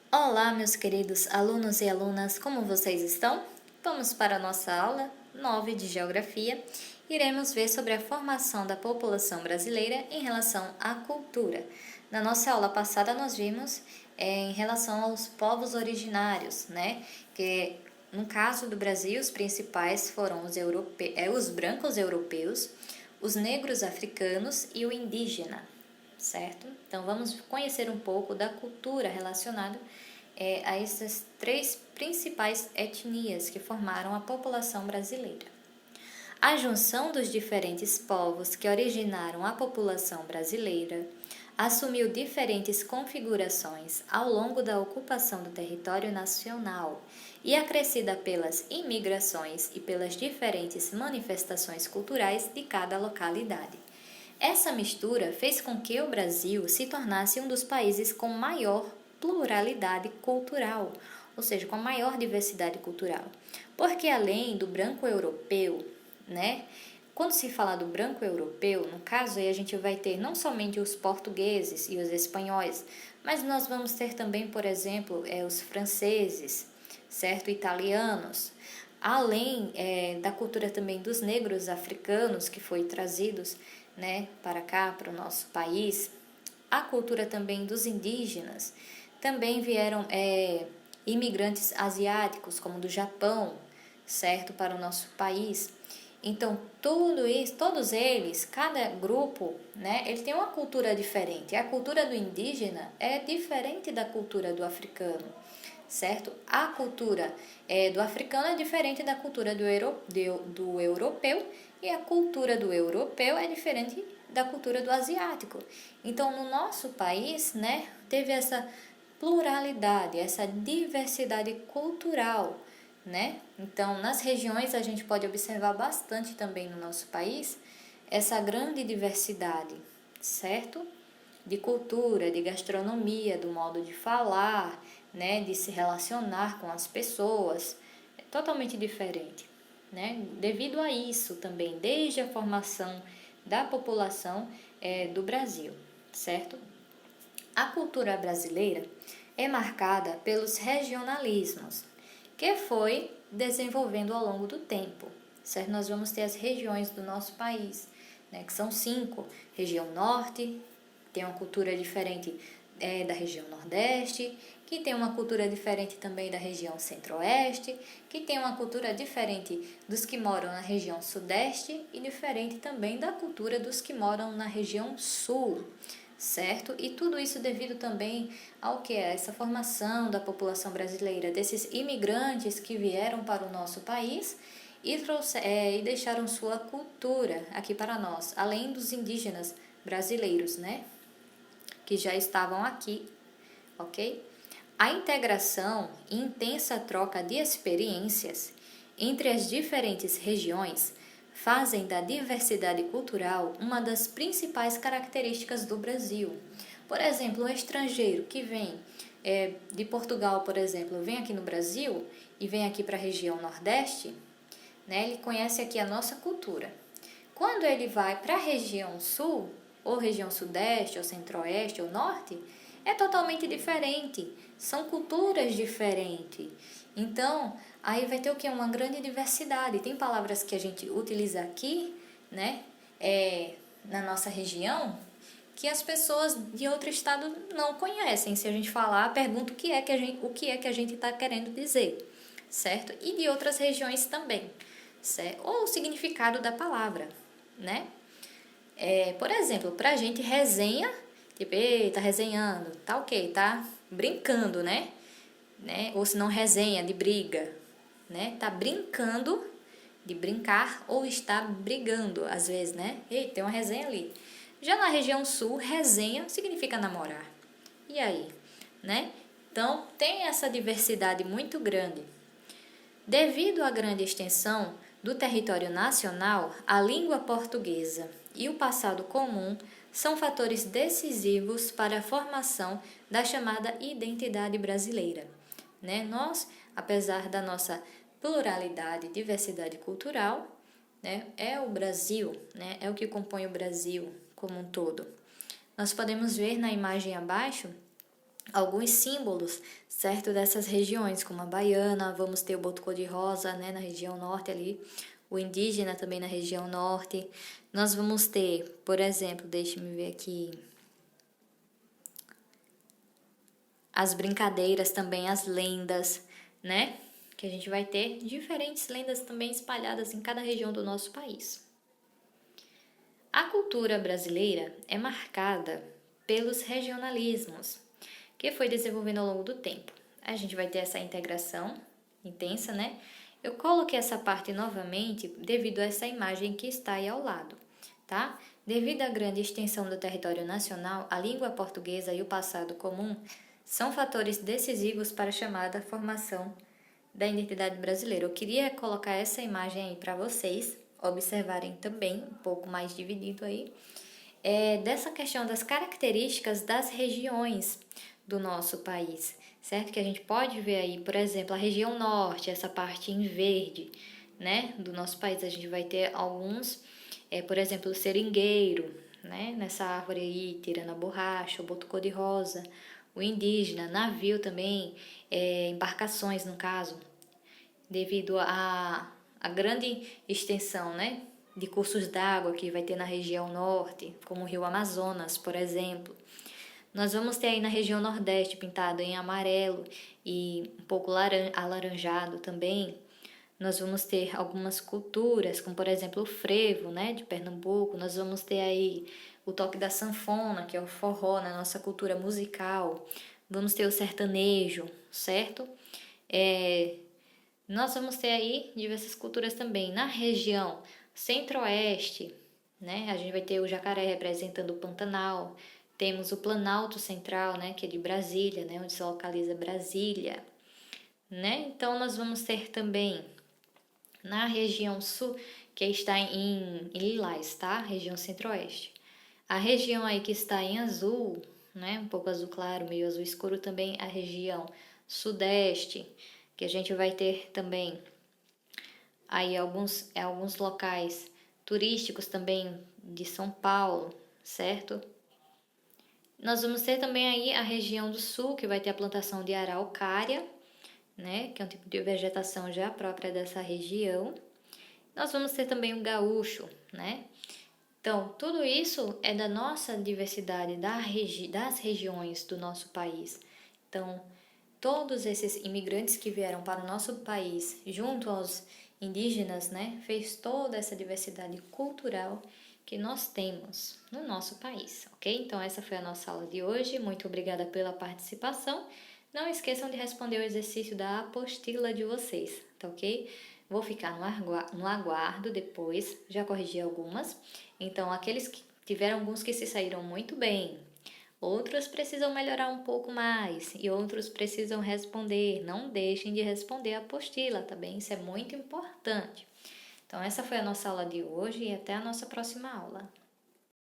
Olá, meus queridos alunos e alunas, como vocês estão? Vamos para a nossa aula 9 de Geografia. Iremos ver sobre a formação da população brasileira em relação à cultura. Na nossa aula passada, nós vimos em relação aos povos originários, né? Que no caso do Brasil, os principais foram os brancos europeus, os negros africanos e o indígena, certo? Então vamos conhecer um pouco da cultura relacionada a essas três principais etnias que formaram a população brasileira. A junção dos diferentes povos que originaram a população brasileira assumiu diferentes configurações ao longo da ocupação do território nacional e acrescida pelas imigrações e pelas diferentes manifestações culturais de cada localidade. Essa mistura fez com que o Brasil se tornasse um dos países com maior pluralidade cultural, ou seja, com maior diversidade cultural. Porque além do branco europeu, né? Quando se fala do branco europeu, no caso aí a gente vai ter não somente os portugueses e os espanhóis, mas nós vamos ter também, por exemplo, os franceses, certo? Italianos. Além da cultura também dos negros africanos que foi trazidos, né, para cá, para o nosso país, a cultura também dos indígenas, também vieram imigrantes asiáticos, como do Japão, certo, para o nosso país. Então, tudo isso, todos eles, cada grupo, né, ele tem uma cultura diferente. A cultura do indígena é diferente da cultura do africano, certo? A cultura do africano é diferente da cultura do europeu e a cultura do europeu é diferente da cultura do asiático. Então, no nosso país, né, teve essa pluralidade, essa diversidade cultural, né? Então, nas regiões a gente pode observar bastante também no nosso país essa grande diversidade, certo? De cultura, de gastronomia, do modo de falar, né, de se relacionar com as pessoas, é totalmente diferente, né? Devido a isso também, desde a formação da população do Brasil, certo? A cultura brasileira é marcada pelos regionalismos, que foi desenvolvendo ao longo do tempo, certo? Nós vamos ter as regiões do nosso país, né, que são 5. Região Norte, tem uma cultura diferente da região Nordeste, que tem uma cultura diferente também da região Centro-Oeste, que tem uma cultura diferente dos que moram na região Sudeste e diferente também da cultura dos que moram na região Sul, certo? E tudo isso devido também ao que é essa formação da população brasileira, desses imigrantes que vieram para o nosso país e deixaram sua cultura aqui para nós, além dos indígenas brasileiros, né? Que já estavam aqui, ok? A integração e intensa troca de experiências entre as diferentes regiões fazem da diversidade cultural uma das principais características do Brasil. Por exemplo, um estrangeiro que vem de Portugal, por exemplo, vem aqui no Brasil e vem aqui para a região Nordeste, né, ele conhece aqui a nossa cultura. Quando ele vai para a região Sul, ou região Sudeste, ou Centro-Oeste, ou Norte, é totalmente diferente. São culturas diferentes. Então, aí vai ter o que? Uma grande diversidade. Tem palavras que a gente utiliza aqui, né, na nossa região, que as pessoas de outro estado não conhecem. Se a gente falar, pergunta o que é que a gente está querendo dizer, certo? E de outras regiões também, certo? Ou o significado da palavra, né? Por exemplo, pra gente resenha, tipo, ei, tá resenhando, tá ok, tá brincando, né? Ou se não resenha, de briga, né? Tá brincando, de brincar, ou está brigando, às vezes, né? Ei, tem uma resenha ali. Já na região sul, resenha significa namorar. E aí, né? Então, tem essa diversidade muito grande. Devido à grande extensão do território nacional, a língua portuguesa e o passado comum são fatores decisivos para a formação da chamada identidade brasileira, né? Nós, apesar da nossa pluralidade e diversidade cultural, né, é o Brasil, né, é o que compõe o Brasil como um todo. Nós podemos ver na imagem abaixo alguns símbolos, certo, dessas regiões, como a baiana, vamos ter o boto cor-de-rosa, né, na região norte ali, o indígena também na região norte. Nós vamos ter, por exemplo, deixe-me ver aqui, as brincadeiras também, as lendas, né, que a gente vai ter diferentes lendas também espalhadas em cada região do nosso país. A cultura brasileira é marcada pelos regionalismos, que foi desenvolvendo ao longo do tempo. A gente vai ter essa integração intensa, né? Eu coloquei essa parte novamente devido a essa imagem que está aí ao lado, tá? Devido à grande extensão do território nacional, a língua portuguesa e o passado comum são fatores decisivos para a chamada formação da identidade brasileira. Eu queria colocar essa imagem aí para vocês observarem também, um pouco mais dividido aí, dessa questão das características das regiões do nosso país, certo? Que a gente pode ver aí, por exemplo, a região norte, essa parte em verde, né, do nosso país. A gente vai ter alguns, por exemplo, o seringueiro, né, nessa árvore aí, tirando a borracha, o boto cor-de-rosa, o indígena, navio também, embarcações no caso, devido a grande extensão, né, de cursos d'água que vai ter na região norte, como o rio Amazonas, por exemplo. Nós vamos ter aí na região nordeste pintado em amarelo e um pouco alaranjado também. Nós vamos ter algumas culturas, como por exemplo o frevo, né, de Pernambuco. Nós vamos ter aí o toque da sanfona, que é o forró na nossa cultura musical. Vamos ter o sertanejo, certo? Nós vamos ter aí diversas culturas também. Na região centro-oeste, né, a gente vai ter o jacaré representando o Pantanal. Temos o Planalto Central, né, que é de Brasília, né, onde se localiza Brasília, né? Então nós vamos ter também na região sul, que está em Lilás, tá? Região centro-oeste. A região aí que está em azul, né, um pouco azul claro, meio azul escuro também, a região sudeste, que a gente vai ter também aí alguns locais turísticos também de São Paulo, certo? Nós vamos ter também aí a região do sul, que vai ter a plantação de araucária, né, que é um tipo de vegetação já própria dessa região. Nós vamos ter também o gaúcho, né? Então, tudo isso é da nossa diversidade das regiões do nosso país. Então, todos esses imigrantes que vieram para o nosso país, junto aos indígenas, né, fez toda essa diversidade cultural que nós temos no nosso país, ok? Então, essa foi a nossa aula de hoje. Muito obrigada pela participação. Não esqueçam de responder o exercício da apostila de vocês, tá ok? Vou ficar no aguardo depois, já corrigi algumas. Então, aqueles que tiveram alguns que se saíram muito bem, outros precisam melhorar um pouco mais e outros precisam responder. Não deixem de responder a apostila, tá bem? Isso é muito importante. Então, essa foi a nossa aula de hoje e até a nossa próxima aula.